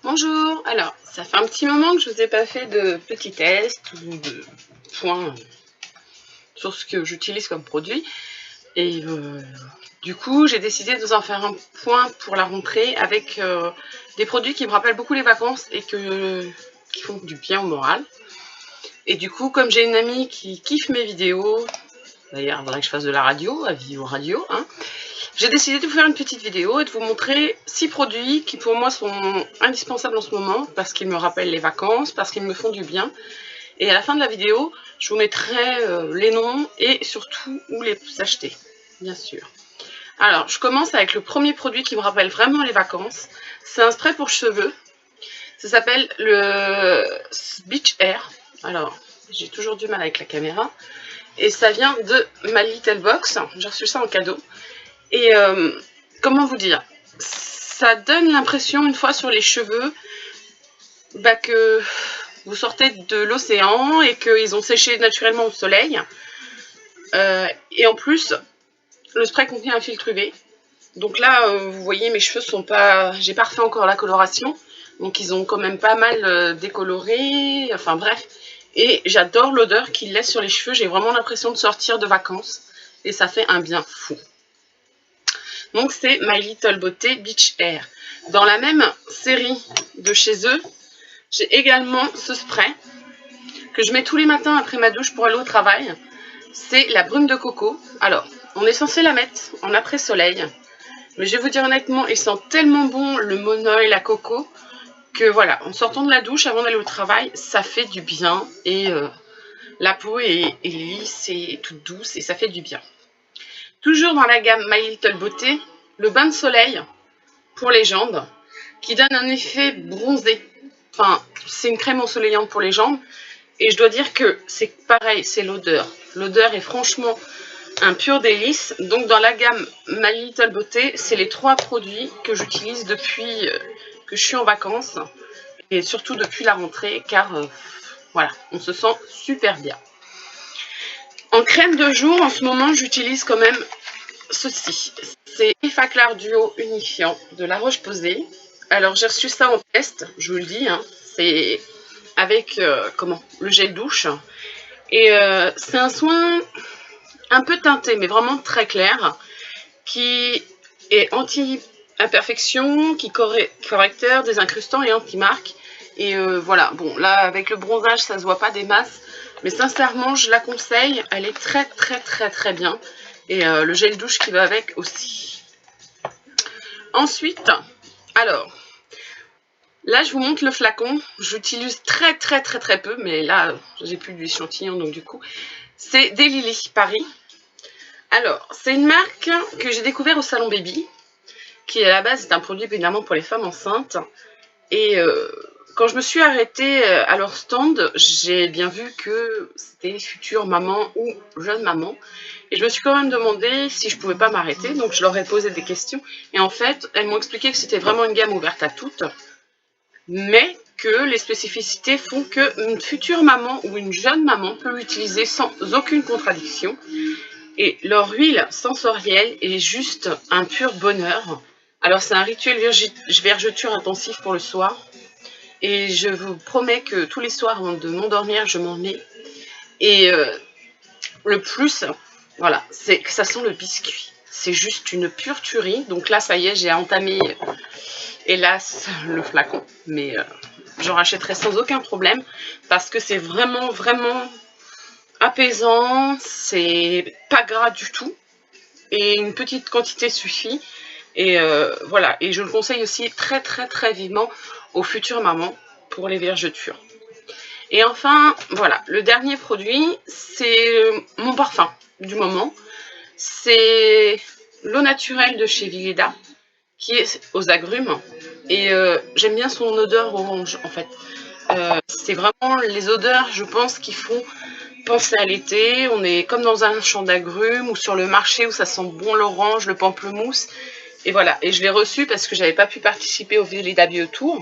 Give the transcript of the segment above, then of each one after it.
Bonjour, alors ça fait un petit moment que je vous ai pas fait de petits tests ou de points sur ce que j'utilise comme produit et du coup j'ai décidé de vous en faire un point pour la rentrée avec des produits qui me rappellent beaucoup les vacances et qui font du bien au moral. Et du coup, comme j'ai une amie qui kiffe mes vidéos, d'ailleurs il faudrait que je fasse de la radio, à Vivo Radio, hein, j'ai décidé de vous faire une petite vidéo et de vous montrer 6 produits qui pour moi sont indispensables en ce moment parce qu'ils me rappellent les vacances, parce qu'ils me font du bien. Et à la fin de la vidéo, je vous mettrai les noms et surtout où les acheter, bien sûr. Alors, je commence avec le premier produit qui me rappelle vraiment les vacances. C'est un spray pour cheveux. Ça s'appelle le Beach Air. Alors, j'ai toujours du mal avec la caméra. Et ça vient de My Little Box. J'ai reçu ça en cadeau. Et comment vous dire, ça donne l'impression une fois sur les cheveux que vous sortez de l'océan et qu'ils ont séché naturellement au soleil. Et en plus, le spray contient un filtre UV. Donc là, vous voyez, mes cheveux sont pas... J'ai pas refait encore la coloration. Donc ils ont quand même pas mal décoloré. Enfin bref. Et j'adore l'odeur qu'il laisse sur les cheveux. J'ai vraiment l'impression de sortir de vacances. Et ça fait un bien fou. Donc c'est My Little Beauté Beach Air. Dans la même série de chez eux, j'ai également ce spray que je mets tous les matins après ma douche pour aller au travail. C'est la brume de coco. Alors, on est censé la mettre en après-soleil. Mais je vais vous dire honnêtement, il sent tellement bon le monoeil, la coco, que voilà, en sortant de la douche avant d'aller au travail, ça fait du bien. Et la peau est lisse et toute douce et ça fait du bien. Toujours dans la gamme My Little Beauté, le bain de soleil pour les jambes, qui donne un effet bronzé. Enfin, c'est une crème ensoleillante pour les jambes. Et je dois dire que c'est pareil, c'est l'odeur. L'odeur est franchement un pur délice. Donc dans la gamme My Little Beauté, c'est les 3 produits que j'utilise depuis que je suis en vacances. Et surtout depuis la rentrée, car voilà, on se sent super bien. En crème de jour, en ce moment, j'utilise quand même ceci. C'est Effaclar Duo Unifiant de La Roche-Posay. Alors j'ai reçu ça en test, je vous le dis, hein, c'est avec le gel douche. Et c'est un soin un peu teinté, mais vraiment très clair, qui est anti-imperfection, qui correcteur, désincrustant et anti-marque. Et voilà, bon, là, avec le bronzage, ça se voit pas des masses. Mais sincèrement, je la conseille. Elle est très, très, très, très bien. Et le gel douche qui va avec aussi. Ensuite, alors, là, je vous montre le flacon. J'utilise très, très, très, très peu. Mais là, j'ai plus d'échantillon, donc du coup, c'est des Lily Paris. Alors, c'est une marque que j'ai découvert au Salon Baby, qui à la base est un produit évidemment pour les femmes enceintes. Et quand je me suis arrêtée à leur stand, j'ai bien vu que c'était future maman ou jeune maman. Et je me suis quand même demandé si je pouvais pas m'arrêter, donc je leur ai posé des questions. Et en fait, elles m'ont expliqué que c'était vraiment une gamme ouverte à toutes, mais que les spécificités font qu'une future maman ou une jeune maman peut l'utiliser sans aucune contradiction. Et leur huile sensorielle est juste un pur bonheur. Alors c'est un rituel vergeture intensif pour le soir. Et je vous promets que tous les soirs avant de m'endormir, je m'en mets. Et le plus, voilà, c'est que ça sent le biscuit. C'est juste une pure tuerie. Donc là, ça y est, j'ai entamé, hélas, le flacon. Mais j'en rachèterai sans aucun problème. Parce que c'est vraiment, vraiment apaisant. C'est pas gras du tout. Et une petite quantité suffit. Et voilà, et je le conseille aussi très très très vivement aux futures mamans pour les vergetures. Et enfin, voilà, le dernier produit, c'est mon parfum du moment. C'est l'eau naturelle de chez Villeda, qui est aux agrumes. Et j'aime bien son odeur orange, en fait. C'est vraiment les odeurs, je pense, qui font penser à l'été. On est comme dans un champ d'agrumes ou sur le marché où ça sent bon l'orange, le pamplemousse. Et voilà, et je l'ai reçu parce que j'avais pas pu participer au Villeda Bio Tour.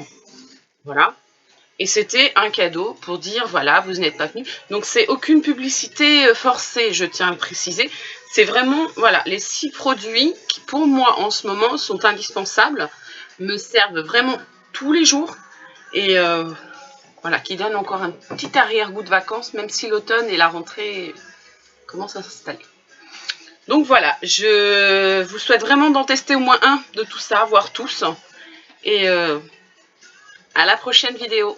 Voilà. Et c'était un cadeau pour dire, voilà, vous n'êtes pas venu. Donc c'est aucune publicité forcée, je tiens à le préciser. C'est vraiment, voilà, les 6 produits qui pour moi en ce moment sont indispensables, me servent vraiment tous les jours. Et voilà, qui donne encore un petit arrière-goût de vacances, même si l'automne et la rentrée commencent à s'installer. Donc voilà, je vous souhaite vraiment d'en tester au moins un de tout ça, voire tous. Et à la prochaine vidéo.